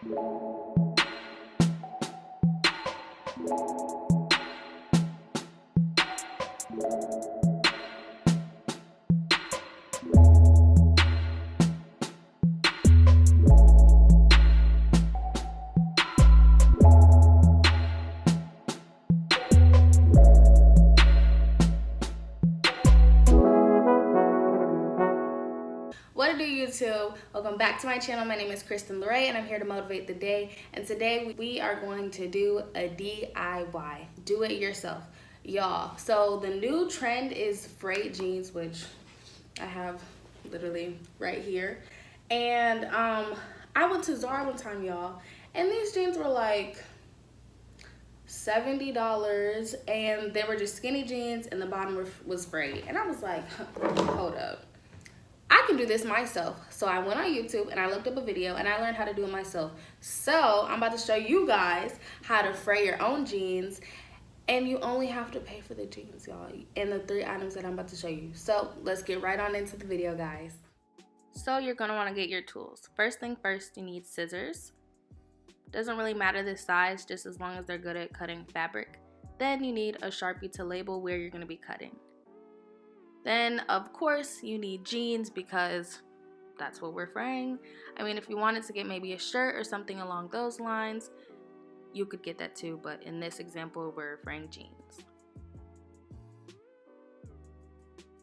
What do YouTube? Welcome back to my channel. My name is Kristen Lorray and I'm here to motivate the day. And today we are going to do a DIY, do it yourself, y'all. So the new trend is frayed jeans, which I have literally right here. And I went to Zara one time, y'all, and these jeans were like $70 and they were just skinny jeans and the bottom was frayed. And I was like, hold up. I can do this myself. So I went on YouTube and I looked up a video and I learned how to do it myself. So I'm about to show you guys how to fray your own jeans, and you only have to pay for the jeans, y'all, and the 3 items that I'm about to show you. So let's get right on into the video, guys. So you're gonna wanna get your tools. First thing first, you need scissors. Doesn't really matter the size, just as long as they're good at cutting fabric. Then you need a Sharpie to label where you're gonna be cutting. Then, of course, you need jeans because that's what we're fraying. I mean, if you wanted to get maybe a shirt or something along those lines, you could get that too, but in this example, we're fraying jeans.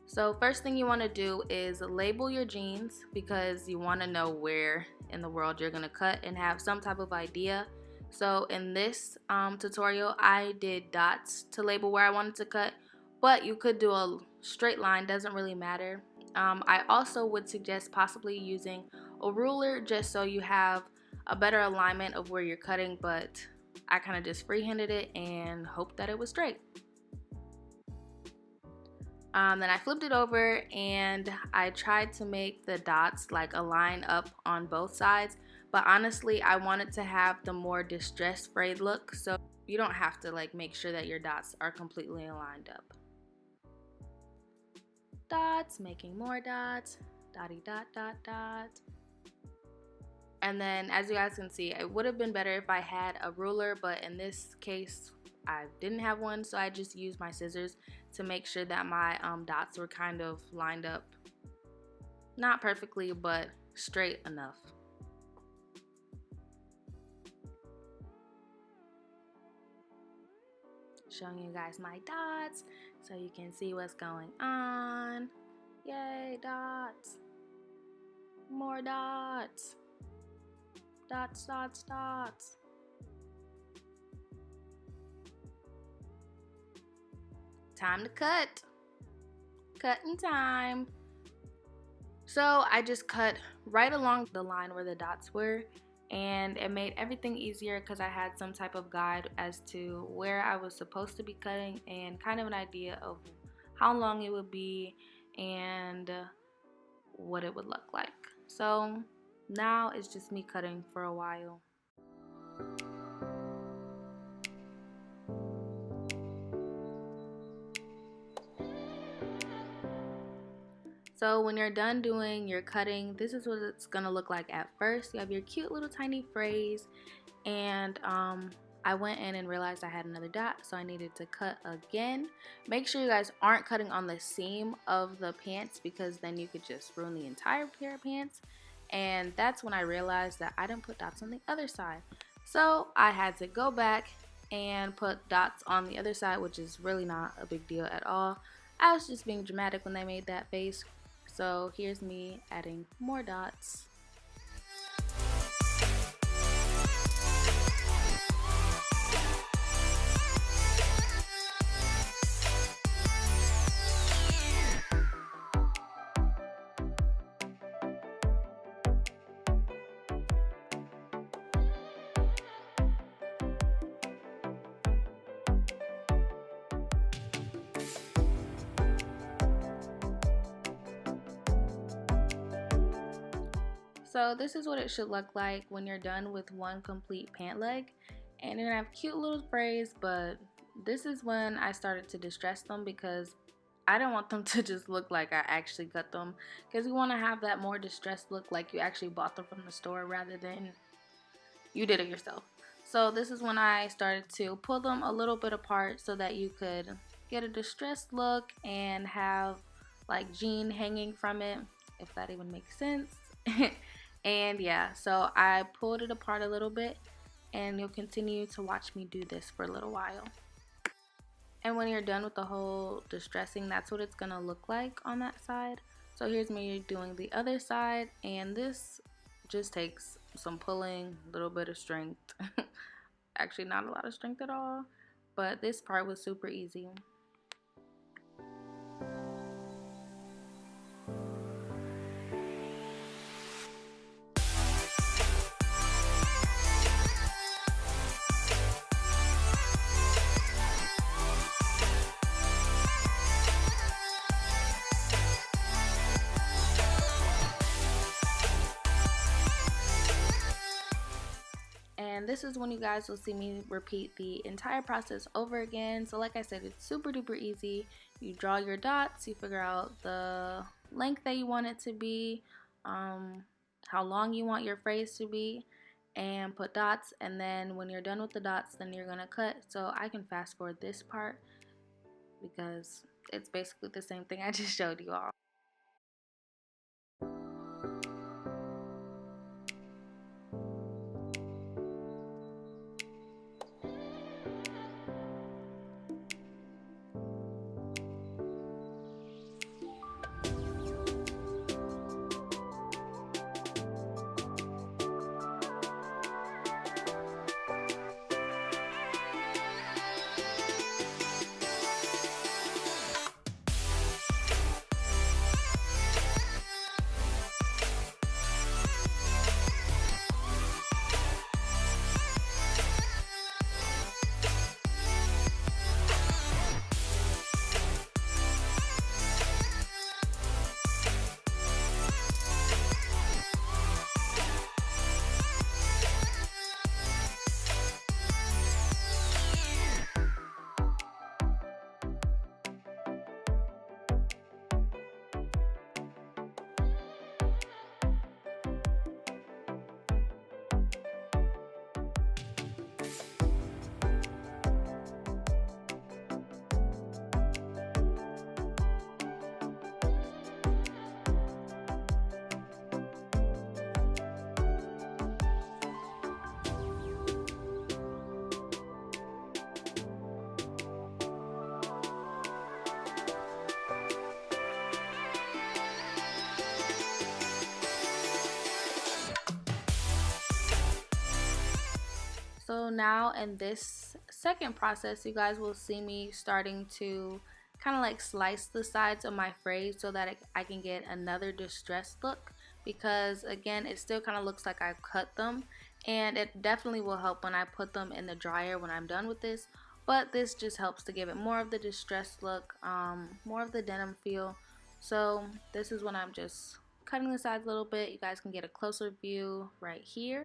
So first thing you want to do is label your jeans because you want to know where in the world you're going to cut and have some type of idea. So in this tutorial, I did dots to label where I wanted to cut, but you could do a straight line, doesn't really matter. I also would suggest possibly using a ruler just so you have a better alignment of where you're cutting, but I kind of just freehanded it and hoped that it was straight. Then I flipped it over and I tried to make the dots like align up on both sides, but honestly I wanted to have the more distressed frayed look, so you don't have to like make sure that your dots are completely aligned up. Dots, making more dots, dotty dot dot dot. And then as you guys can see, it would have been better if I had a ruler, but in this case I didn't have one, so I just used my scissors to make sure that my dots were kind of lined up, not perfectly but straight enough. Showing you guys my dots so you can see what's going on. Yay, dots. More dots. Dots, dots, dots. Time to cut. Cutting time. So I just cut right along the line where the dots were, and it made everything easier because I had some type of guide as to where I was supposed to be cutting and kind of an idea of how long it would be and what it would look like. So now it's just me cutting for a while. So when you're done doing your cutting, this is what it's gonna look like at first. You have your cute little tiny frays, and I went in and realized I had another dot, so I needed to cut again. Make sure you guys aren't cutting on the seam of the pants because then you could just ruin the entire pair of pants. And that's when I realized that I didn't put dots on the other side. So I had to go back and put dots on the other side, which is really not a big deal at all. I was just being dramatic when they made that face. So here's me adding more dots. So this is what it should look like when you're done with one complete pant leg. And you're gonna have cute little frays, but this is when I started to distress them because I don't want them to just look like I actually cut them, because you want to have that more distressed look like you actually bought them from the store rather than, you did it yourself. So this is when I started to pull them a little bit apart so that you could get a distressed look and have like jean hanging from it, if that even makes sense. And yeah, so I pulled it apart a little bit, and you'll continue to watch me do this for a little while. And when you're done with the whole distressing, that's what it's gonna look like on that side. So here's me doing the other side, and this just takes some pulling, a little bit of strength. Actually not a lot of strength at all, but this part was super easy. And this is when you guys will see me repeat the entire process over again. So like I said, it's super duper easy. You draw your dots, you figure out the length that you want it to be, how long you want your phrase to be, and put dots. And then when you're done with the dots, then you're gonna cut. So I can fast forward this part because it's basically the same thing I just showed you all. So now in this second process, you guys will see me starting to kind of like slice the sides of my phrase so that I can get another distressed look, because again, it still kind of looks like I cut them, and it definitely will help when I put them in the dryer when I'm done with this. But this just helps to give it more of the distressed look, more of the denim feel. So this is when I'm just cutting the sides a little bit. You guys can get a closer view right here.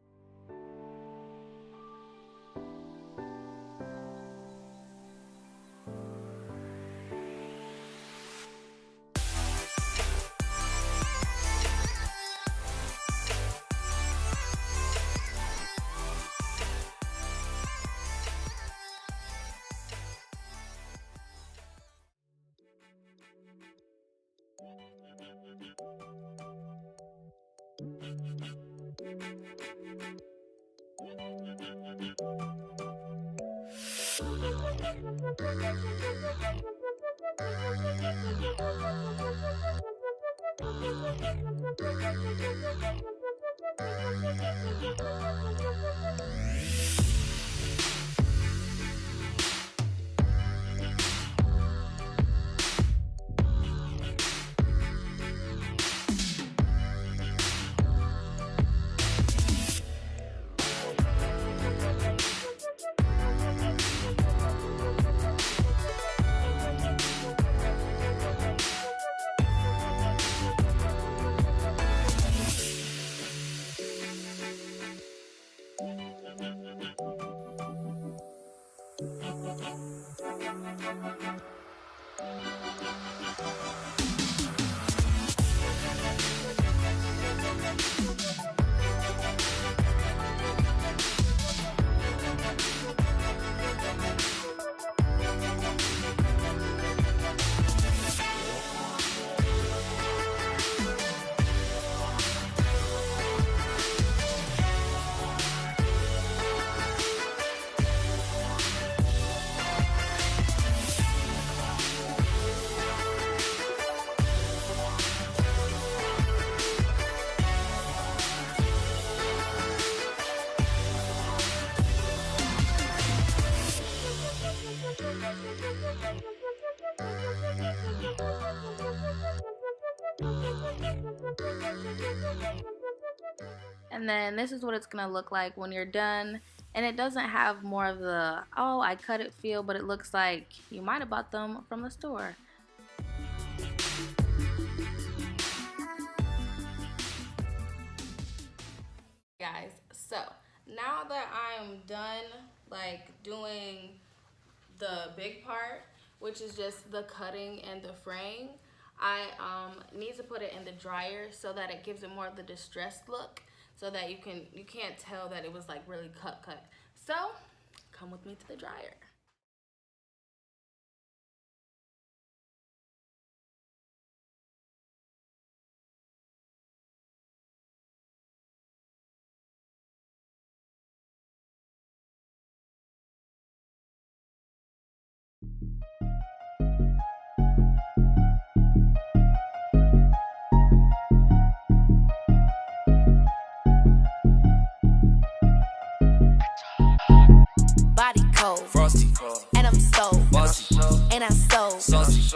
And then this is what it's gonna look like when you're done. And it doesn't have more of the, oh, I cut it feel, but it looks like you might have bought them from the store. Guys, so now that I'm done like doing the big part, which is just the cutting and the fraying, I need to put it in the dryer so that it gives it more of the distressed look, so that you can't tell that it was like really cut. So come with me to the dryer. Body cold, frosty, and I'm so bossy, and I so saucy,